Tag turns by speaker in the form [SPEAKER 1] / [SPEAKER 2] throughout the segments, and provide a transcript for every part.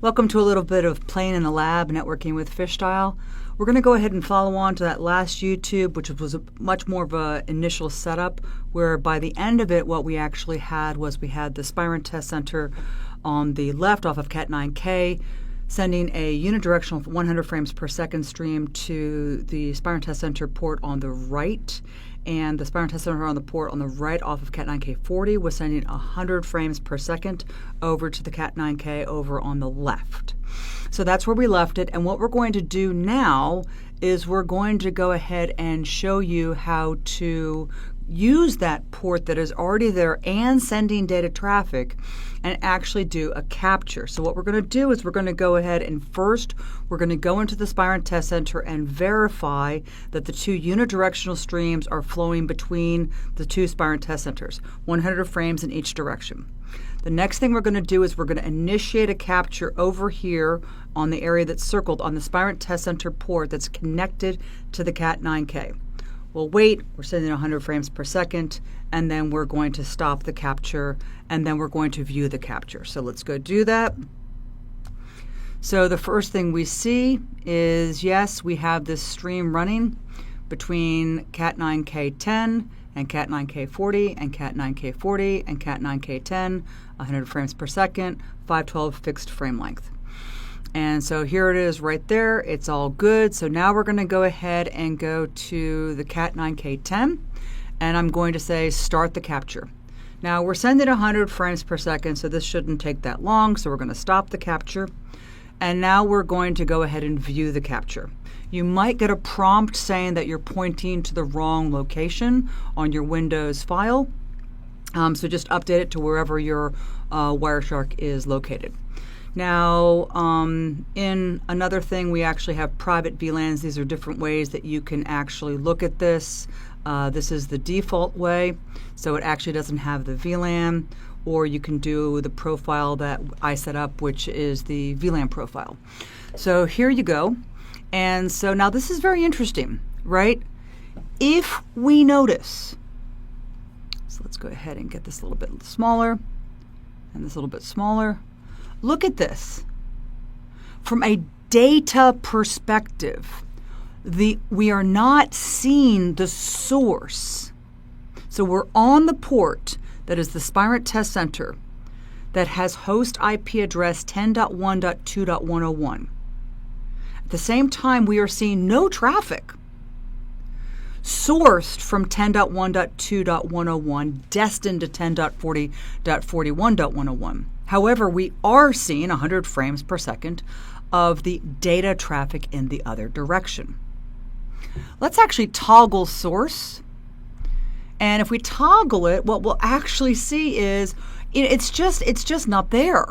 [SPEAKER 1] Welcome to a little bit of Playing in the Lab, Networking with Fishstyle. We're going to go ahead and follow on to that last YouTube, which was much more of an initial setup, where by the end of it, what we actually had was we had the Spirent Test Center on the left off of Cat9K, sending a unidirectional 100 frames per second stream to the Spirent Test Center port on the right, and the Spirent Test Center on the port on the right off of Cat9K40 was sending 100 frames per second over to the Cat9K over on the left. So that's where we left it, and what we're going to do now is we're going to go ahead and show you how to use that port that is already there and sending data traffic and actually do a capture. So what we're going to do is we're going to go ahead and first we're going to go into the Spirent Test Center and verify that the two unidirectional streams are flowing between the two Spirent Test Centers, 100 frames in each direction. The next thing we're going to do is we're going to initiate a capture over here on the area that's circled on the Spirent Test Center port that's connected to the Cat9K. We'll wait, we're sending 100 frames per second, and then we're going to stop the capture, and then we're going to view the capture. So let's go do that. So the first thing we see is, yes, we have this stream running between Cat9K10 and Cat9K40 and Cat9K40 and Cat9K10, 100 frames per second, 512 fixed frame length. And so here it is right there. It's all good. So now we're going to go ahead and go to the Cat9K10, and I'm going to say start the capture. Now we're sending 100 frames per second, so this shouldn't take that long. So we're going to stop the capture. And now we're going to go ahead and view the capture. You might get a prompt saying that you're pointing to the wrong location on your Windows file. So just update it to wherever your Wireshark is located. Now, in another thing, we actually have private VLANs. These are different ways that you can actually look at this. This is the default way, so it actually doesn't have the VLAN, or you can do the profile that I set up, which is the VLAN profile. So here you go. And so now this is very interesting, right? If we notice, so let's go ahead and get this a little bit smaller and this a little bit smaller. Look at this. From a data perspective, we are not seeing the source. So we're on the port that is the Spirent Test Center that has host IP address 10.1.2.101. At the same time, we are seeing no traffic sourced from 10.1.2.101 destined to 10.40.41.101. However, we are seeing 100 frames per second of the data traffic in the other direction. Let's actually toggle source. And if we toggle it, what we'll actually see is it's just not there.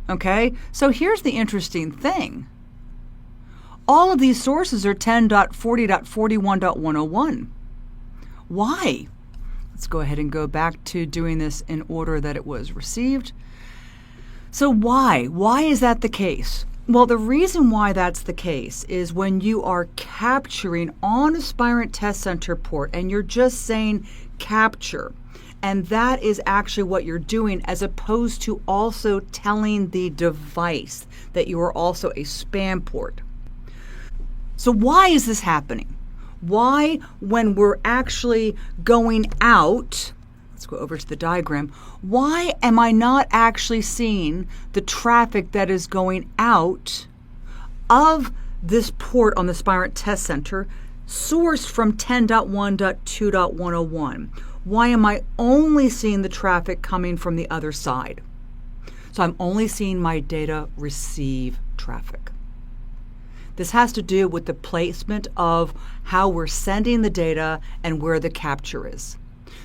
[SPEAKER 1] Okay? So here's the interesting thing. All of these sources are 10.40.41.101. Why? Let's go ahead and go back to doing this in order that it was received. So why? Why is that the case? Well, the reason why that's the case is when you are capturing on a Spirent Test Center port and you're just saying capture, and that is actually what you're doing, as opposed to also telling the device that you are also a spam port. So why is this happening? Why, when we're actually going out, let's go over to the diagram, why am I not actually seeing the traffic that is going out of this port on the Spirent Test Center sourced from 10.1.2.101? Why am I only seeing the traffic coming from the other side? So I'm only seeing my data receive traffic. This has to do with the placement of how we're sending the data and where the capture is.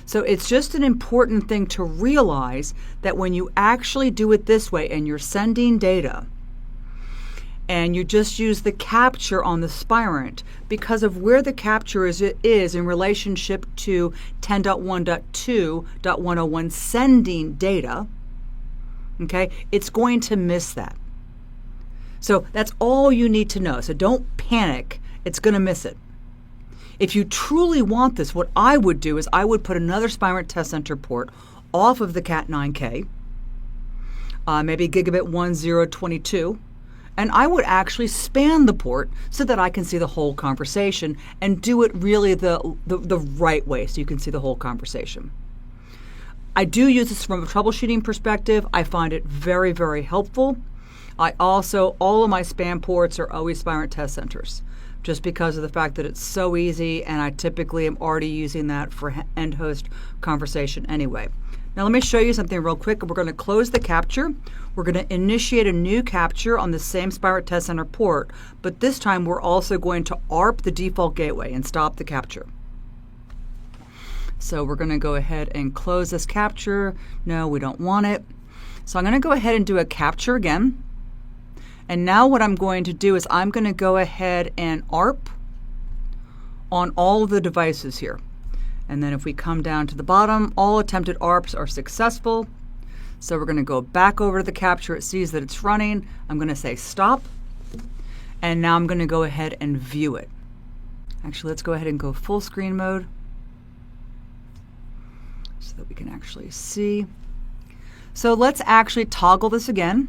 [SPEAKER 1] So it's just an important thing to realize that when you actually do it this way and you're sending data and you just use the capture on the Spirent, because of where the capture is in relationship to 10.1.2.101 sending data, okay, it's going to miss that. So that's all you need to know. So don't panic. It's going to miss it. If you truly want this, what I would do is I would put another Spirent Test Center port off of the Cat9K. maybe gigabit 1022. And I would actually span the port so that I can see the whole conversation and do it really the right way so you can see the whole conversation. I do use this from a troubleshooting perspective. I find it very, very helpful. All of my span ports are always Spirent test centers, just because of the fact that it's so easy, and I typically am already using that for end host conversation anyway. Now let me show you something real quick. We're going to close the capture. We're going to initiate a new capture on the same Spirent Test Center port, but this time we're also going to ARP the default gateway and stop the capture. So we're going to go ahead and close this capture. No, we don't want it. So I'm going to go ahead and do a capture again. And now what I'm going to do is I'm going to go ahead and ARP on all of the devices here. And then if we come down to the bottom, all attempted ARPs are successful. So we're going to go back over to the capture. It sees that it's running. I'm going to say stop. And now I'm going to go ahead and view it. Actually, let's go ahead and go full screen mode so that we can actually see. So let's actually toggle this again.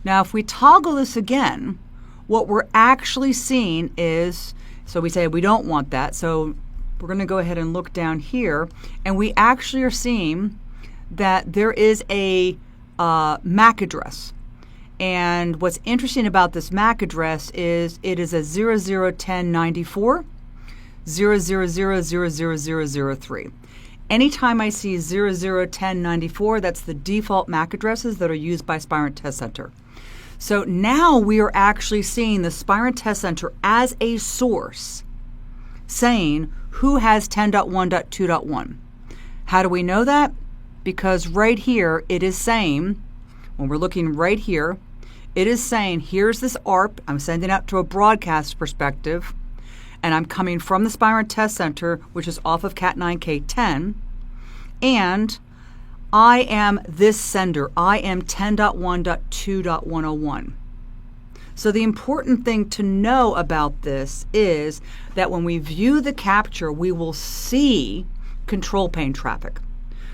[SPEAKER 1] Now, if we toggle this again, what we're actually seeing is, so we say we don't want that. So we're going to go ahead and look down here, and we actually are seeing that there is a MAC address. And what's interesting about this MAC address is it is a 001094 0000003. Anytime I see 001094, that's the default MAC addresses that are used by Spirent Test Center. So now we are actually seeing the Spirent Test Center as a source saying who has 10.1.2.1. How do we know that? Because right here it is saying, when we're looking right here, it is saying here's this ARP, I'm sending out to a broadcast perspective, and I'm coming from the Spirent Test Center, which is off of Cat9K10, and I am this sender. I am 10.1.2.101. So the important thing to know about this is that when we view the capture, we will see control plane traffic,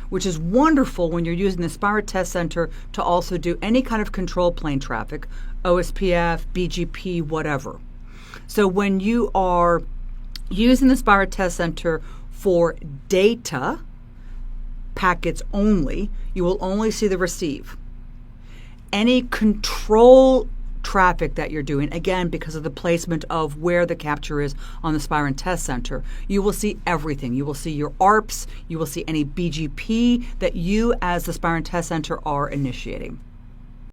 [SPEAKER 1] which is wonderful when you're using the Spirent Test Center to also do any kind of control plane traffic, OSPF, BGP, whatever. So when you are using the Spirent Test Center for data packets only, you will only see the receive. Any control traffic that you're doing, again, because of the placement of where the capture is on the Spirent Test Center, you will see everything. You will see your ARPs, you will see any BGP that you as the Spirent Test Center are initiating.